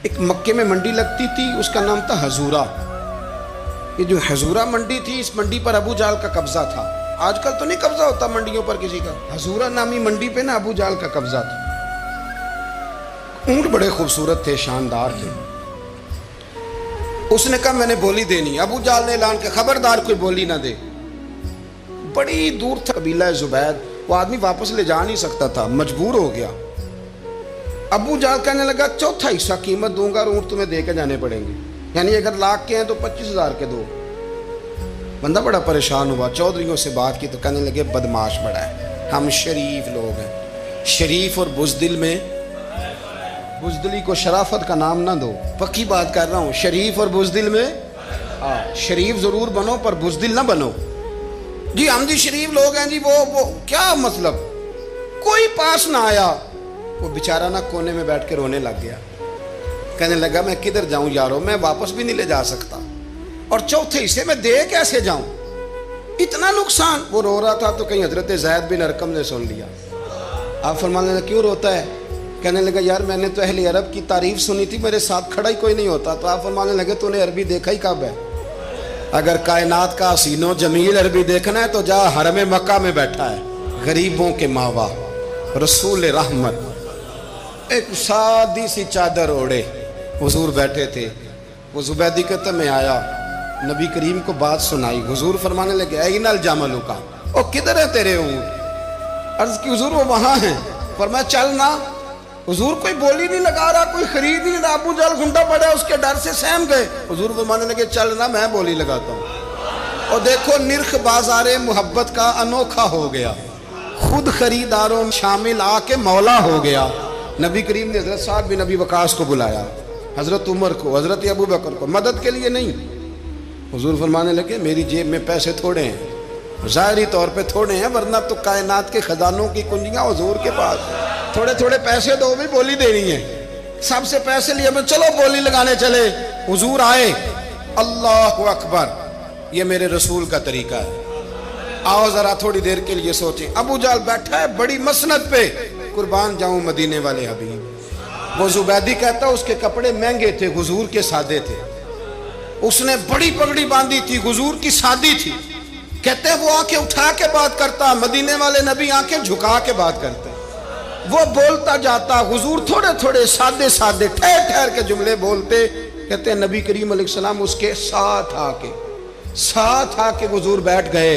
ایک مکے میں منڈی لگتی تھی، اس کا نام تھا حضورہ۔ یہ جو حضورہ منڈی تھی، اس منڈی پر ابو جہل کا قبضہ تھا۔ آج کل تو نہیں قبضہ ہوتا منڈیوں پر کسی کا، حضورہ نامی منڈی پہ نا ابو جہل کا قبضہ تھا۔ اونٹ بڑے خوبصورت تھے، شاندار تھے۔ اس نے کہا میں نے بولی دینی۔ ابو جہل نے اعلان کیا خبردار کوئی بولی نہ دے۔ بڑی دور تھا قبیلہ زبید، وہ آدمی واپس لے جا نہیں سکتا تھا، مجبور ہو گیا۔ ابو جہل کہنے لگا چوتھا حصہ قیمت دوں گا اور اونٹ تمہیں دے کے جانے پڑیں گے، یعنی اگر لاکھ کے ہیں تو 25,000 کے دو۔ بندہ بڑا پریشان ہوا، چودھریوں سے بات کی تو کہنے لگے بدماش بڑا ہے، ہم شریف لوگ ہیں، شریف اور بزدل میں، بزدلی کو شرافت کا نام نہ دو، پکی بات کر رہا ہوں، شریف اور بزدل میں شریف ضرور بنو پر بزدل نہ بنو۔ جی ہم جی شریف لوگ ہیں جی، وہ کیا مطلب؟ کوئی پاس نہ آیا، وہ بیچارہ نہ کونے میں بیٹھ کے رونے لگ گیا، کہنے لگا میں کدھر جاؤں یارو، میں واپس بھی نہیں لے جا سکتا، اور چوتھے حصے میں دے کیسے جاؤں، اتنا نقصان۔ وہ رو رہا تھا تو کہیں حضرت زید بن ارقم نے سن لیا۔ آپ فرمانے لگے کیوں روتا ہے؟ کہنے لگا یار میں نے تو اہل عرب کی تعریف سنی تھی، میرے ساتھ کھڑا ہی کوئی نہیں ہوتا۔ تو آپ فرمانے لگے تو نے عربی دیکھا ہی کب ہے؟ اگر کائنات کا حسین و جمیل عربی دیکھنا ہے تو جا حرم مکہ میں بیٹھا ہے، غریبوں کے ماوا رسول رحمت، ایک سادی سی چادر اوڑے حضور بیٹھے تھے۔ وہ زبیدی کہتے میں آیا، نبی کریم کو بات سنائی، حضور فرمانے لگے این الجمل کا، او کدھر ہے تیرے اونٹ؟ عرض کی حضور وہ وہاں ہیں۔ فرمایا چل نہ۔ حضور کوئی بولی نہیں لگا رہا، کوئی خرید نہیں رہا، ابو جہل گھنٹا پڑا، اس کے ڈر سے سہم گئے۔ حضور فرمانے لگے چل نہ، میں بولی لگاتا ہوں۔ اور دیکھو نرخ بازار محبت کا انوکھا ہو گیا، خود خریداروں شامل آ کے مولا ہو گیا۔ نبی کریم نے حضرت سعد بن ابی وقاص کو بلایا، حضرت عمر کو، حضرت ابو بکر کو، مدد کے لیے نہیں۔ حضور فرمانے لگے میری جیب میں پیسے تھوڑے ہیں، ظاہری طور پہ تھوڑے ہیں، ورنہ تو کائنات کے خزانوں کی کنجیاں حضور کے پاس، تھوڑے تھوڑے پیسے دو بھی بولی دینی ہے۔ سب سے پیسے لیے میں چلو بولی لگانے چلے۔ حضور آئے، اللہ اکبر، یہ میرے رسول کا طریقہ ہے، آؤ ذرا تھوڑی دیر کے لیے سوچیں۔ ابو جہل بیٹھا ہے بڑی مسند پہ، قربان جاؤں مدینے والے حبیب۔ وہ زبیدی کہتا اس کے کپڑے مہنگے تھے، حضور کے سادے تھے، اس نے بڑی پگڑی باندھی تھی، حضور کی سادی تھی۔ کہتے ہیں وہ آنکھیں اٹھا کے بات کرتا، مدینے والے نبی آنکھیں جھکا کے بات کرتے، وہ بولتا جاتا، حضور تھوڑے تھوڑے سادے سادے ٹھہر ٹھہر کے جملے بولتے۔ کہتے ہیں نبی کریم علیہ السلام اس کے ساتھ آ کے حضور بیٹھ گئے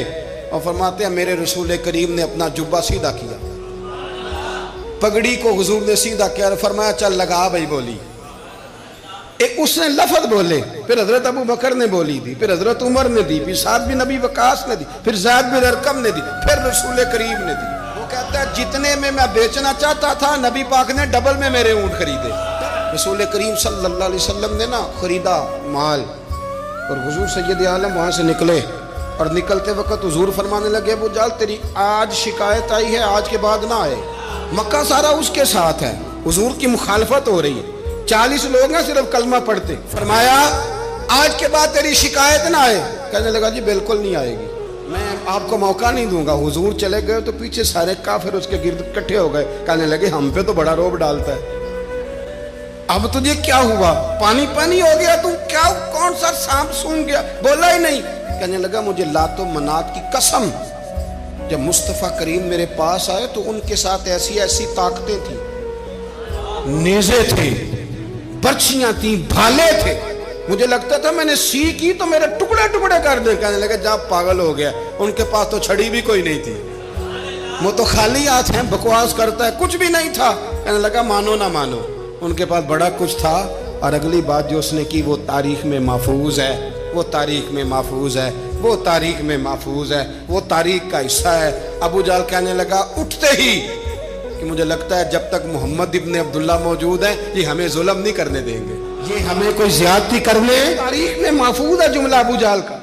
اور فرماتے ہیں میرے رسول کریم نے اپنا جبہ سیدھا کیا، پگڑی کو حضور نے سیدھا کیا، فرمایا چل لگا بھائی بولی۔ ایک اس نے لفظ بولے، پھر حضرت ابو بکر نے بولی دی، پھر حضرت عمر نے دی، پھر سعد بن ابی وقاص نے دی، پھر زید بن ارقم نے دی، پھر رسول کریم نے دی۔ وہ کہتا ہے جتنے میں بیچنا چاہتا تھا نبی پاک نے ڈبل میں میرے اونٹ خریدے۔ رسول کریم صلی اللہ علیہ وسلم نے نا خریدا مال، اور حضور سید عالم وہاں سے نکلے، اور نکلتے وقت حضور فرمانے لگے ابو جہل تیری آج شکایت آئی ہے، آج کے بعد نہ آئے، مکہ سارا اس کے ساتھ ہے، حضور کی مخالفت ہو رہی ہے، 40 لوگ ہیں صرف کلمہ پڑھتے۔ فرمایا آج کے بعد تیری شکایت نہ آئے۔ کہنے لگا جی بالکل نہیں آئے گی، میں آپ کو موقع نہیں دوں گا۔ حضور چلے گئے تو پیچھے سارے کافر اس کے گرد اکٹھے ہو گئے، کہنے لگے ہم پہ تو بڑا روب ڈالتا ہے، اب تجھے کیا ہوا، پانی پانی ہو گیا، تم کیا کون سا سانپ سونگ گیا، بولا ہی نہیں۔ کہنے لگا مجھے لات و منات کی قسم، جب مصطفیٰ کریم میرے پاس آئے تو ان کے ساتھ ایسی ایسی طاقتیں تھیں، نیزے تھے، برچیاں تھیں، بھالے تھے، مجھے لگتا تھا میں نے سی کی تو میرے ٹکڑے ٹکڑے کر دیں۔ کہنے لگا جا پاگل ہو گیا، ان کے پاس تو چھڑی بھی کوئی نہیں تھی، وہ تو خالی ہاتھ ہیں، بکواس کرتا ہے، کچھ بھی نہیں تھا۔ کہنے لگا مانو نہ مانو، ان کے پاس بڑا کچھ تھا، اور اگلی بات جو اس نے کی وہ تاریخ میں محفوظ ہے، وہ تاریخ میں محفوظ ہے، وہ تاریخ میں محفوظ ہے، وہ تاریخ کا حصہ ہے۔ ابو جہل کہنے لگا اٹھتے ہی کہ مجھے لگتا ہے جب تک محمد ابن عبداللہ موجود ہیں یہ ہمیں ظلم نہیں کرنے دیں گے، یہ ہمیں کوئی زیادتی کرنے، تاریخ میں محفوظ ہے جملہ ابو جہل کا۔